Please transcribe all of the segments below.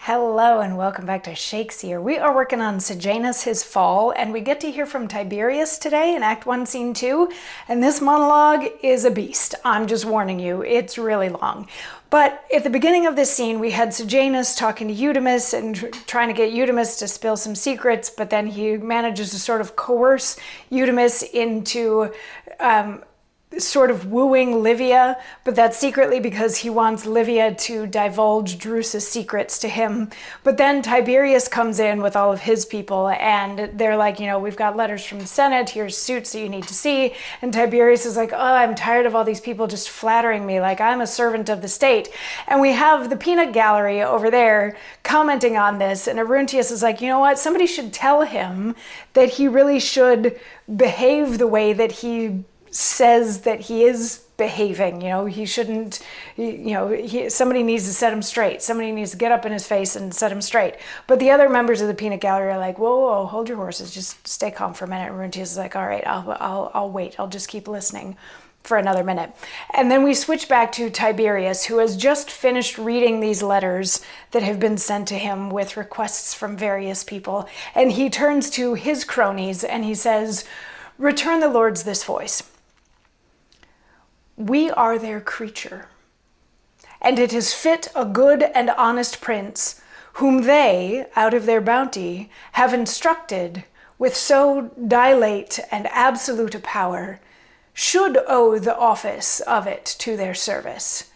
Hello and welcome back to Shakesyear. We are working on Sejanus, his fall, and we get to hear from Tiberius today in Act 1, Scene 2. And this monologue is a beast. I'm just warning you, it's really long. But at the beginning of this scene, we had Sejanus talking to Eudemus and trying to get Eudemus to spill some secrets, but then he manages to sort of coerce Eudemus into sort of wooing Livia, but that's secretly because he wants Livia to divulge Drusus' secrets to him. But then Tiberius comes in with all of his people and they're like, we've got letters from the Senate, here's suits that you need to see. And Tiberius is like, I'm tired of all these people just flattering me like I'm a servant of the state. And we have the peanut gallery over there commenting on this, and Aruntius is like, somebody should tell him that he really should behave the way that he says that he is behaving. He shouldn't, somebody needs to set him straight. Somebody needs to get up in his face and set him straight. But the other members of the peanut gallery are like, whoa, hold your horses, just stay calm for a minute. And Aruntius is like, all right, I'll wait. I'll just keep listening for another minute. And then we switch back to Tiberius, who has just finished reading these letters that have been sent to him with requests from various people. And he turns to his cronies and he says, return the lords this voice. We are their creature, and it is fit a good and honest prince, whom they, out of their bounty, have instructed with so dilate and absolute a power, should owe the office of it to their service,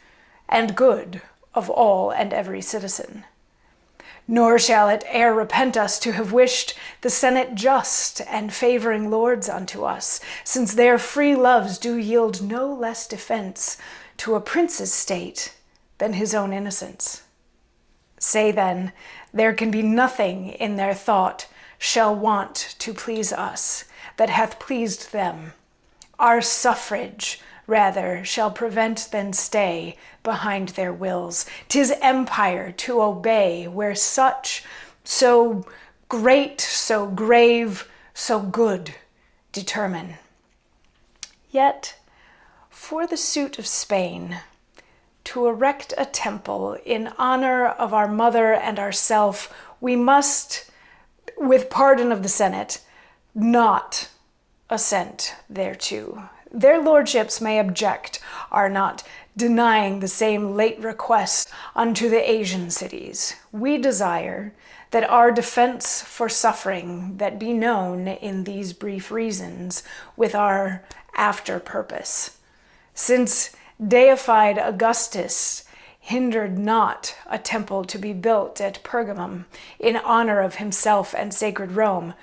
and good of all and every citizen. Nor shall it e'er repent us to have wished the Senate just and favoring lords unto us, since their free loves do yield no less defense to a prince's state than his own innocence. Say then, there can be nothing in their thought shall want to please us that hath pleased them. Our suffrage rather shall prevent than stay behind their wills. 'Tis empire to obey, where such so great, so grave, so good determine. Yet for the suit of Spain, to erect a temple in honor of our mother and ourself, we must, with pardon of the Senate, not assent thereto. Their lordships may object, are not denying the same late request unto the Asian cities. We desire that our defense for suffering that be known in these brief reasons with our after purpose. Since deified Augustus hindered not a temple to be built at Pergamum in honor of himself and sacred Rome,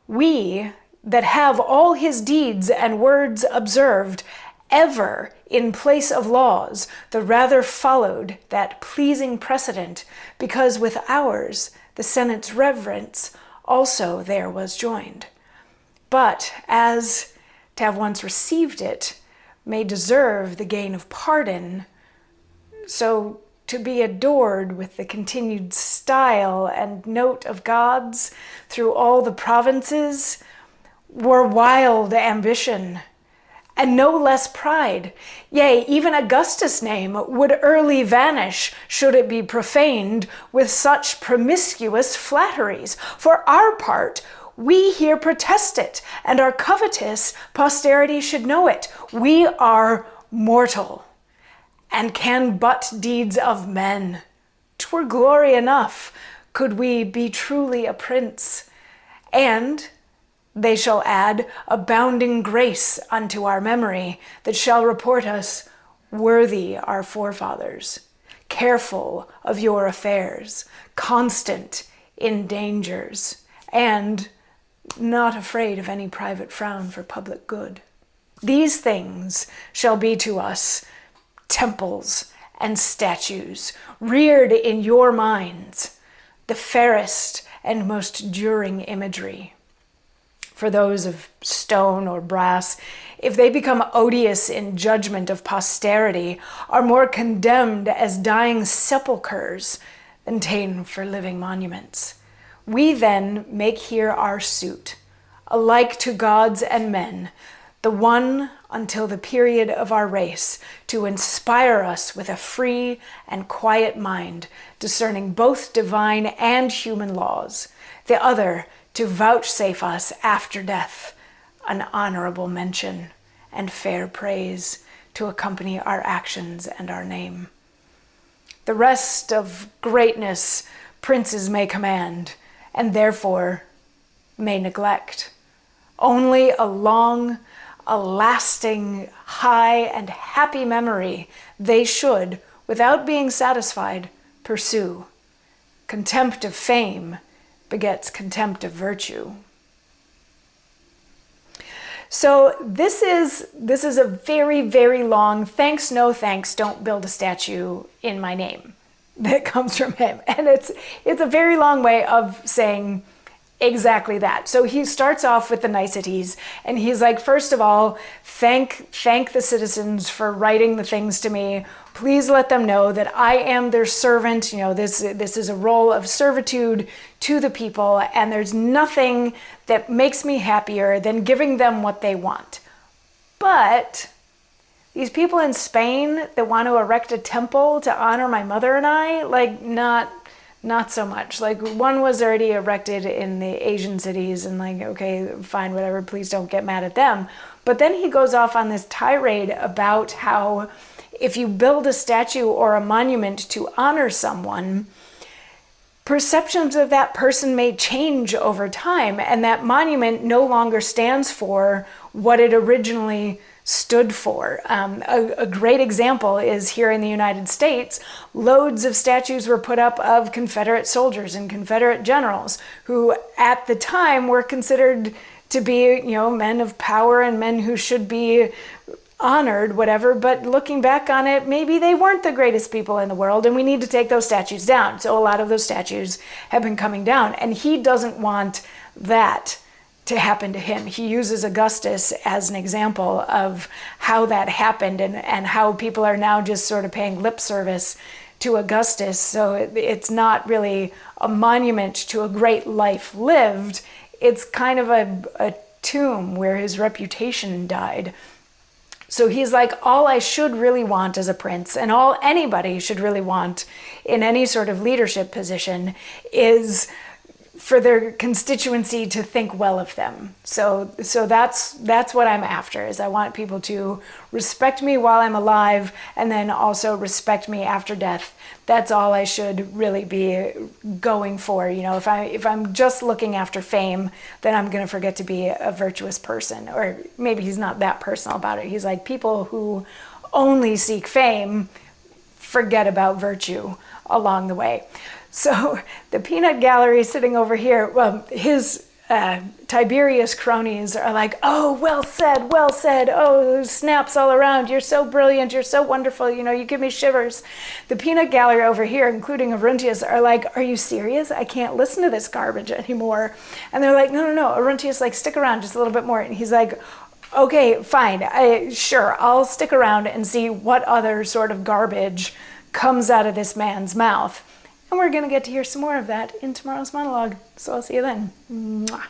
we that have all his deeds and words observed, ever in place of laws, the rather followed that pleasing precedent, because with ours the Senate's reverence also there was joined. But as to have once received it may deserve the gain of pardon, so to be adored with the continued style and note of gods through all the provinces, were wild ambition, and no less pride. Yea, even Augustus' name would early vanish, should it be profaned with such promiscuous flatteries. For our part, we here protest it, and are covetous posterity should know it. We are mortal, and can but deeds of men. 'Twere glory enough, could we be truly a prince, and they shall add abounding grace unto our memory, that shall report us worthy our forefathers, careful of your affairs, constant in dangers, and not afraid of any private frown for public good. These things shall be to us temples and statues, reared in your minds, the fairest and most enduring imagery. For those of stone or brass, if they become odious in judgment of posterity, are more condemned as dying sepulchres than ta'en for living monuments. We then make here our suit, alike to gods and men, the one until the period of our race, to inspire us with a free and quiet mind, discerning both divine and human laws. The other, to vouchsafe us after death an honorable mention and fair praise to accompany our actions and our name. The rest of greatness princes may command, and therefore may neglect. Only a long, a lasting, high, and happy memory they should, without being satisfied, pursue. Contempt of fame begets contempt of virtue. So this is a very, very long thanks, no thanks, don't build a statue in my name that comes from him. And it's a very long way of saying exactly that. So he starts off with the niceties, and he's like, first of all, thank the citizens for writing the things to me. Please let them know that I am their servant. You know, this is a role of servitude to the people, and there's nothing that makes me happier than giving them what they want. But these people in Spain that want to erect a temple to honor my mother and I, like, not so much. Like, one was already erected in the Asian cities, and like, okay, fine, whatever, please don't get mad at them. But then he goes off on this tirade about how if you build a statue or a monument to honor someone, perceptions of that person may change over time, and that monument no longer stands for what it originally stood for. A great example is here in the United States, loads of statues were put up of Confederate soldiers and Confederate generals who at the time were considered to be, you know, men of power and men who should be honored, whatever, but looking back on it, maybe they weren't the greatest people in the world, and we need to take those statues down. So a lot of those statues have been coming down, and he doesn't want that to happen to him. He uses Augustus as an example of how that happened and how people are now just sort of paying lip service to Augustus. So it's not really a monument to a great life lived. It's kind of a tomb where his reputation died. So he's like, all I should really want as a prince, and all anybody should really want in any sort of leadership position, is for their constituency to think well of them. So that's what I'm after, is I want people to respect me while I'm alive, and then also respect me after death. That's all I should really be going for. You know, if I'm just looking after fame, then I'm going to forget to be a virtuous person. Or maybe he's not that personal about it. He's like, people who only seek fame forget about virtue along the way. So the peanut gallery sitting over here, well, his Tiberius cronies are like, oh, well said, oh, snaps all around, you're so brilliant, you're so wonderful, you know, you give me shivers. The peanut gallery over here, including Aruntius, are like, are you serious? I can't listen to this garbage anymore. And they're like, no, Aruntius, like, stick around just a little bit more. And he's like, okay, fine, sure, I'll stick around and see what other sort of garbage comes out of this man's mouth. And we're going to get to hear some more of that in tomorrow's monologue. So I'll see you then. Mwah.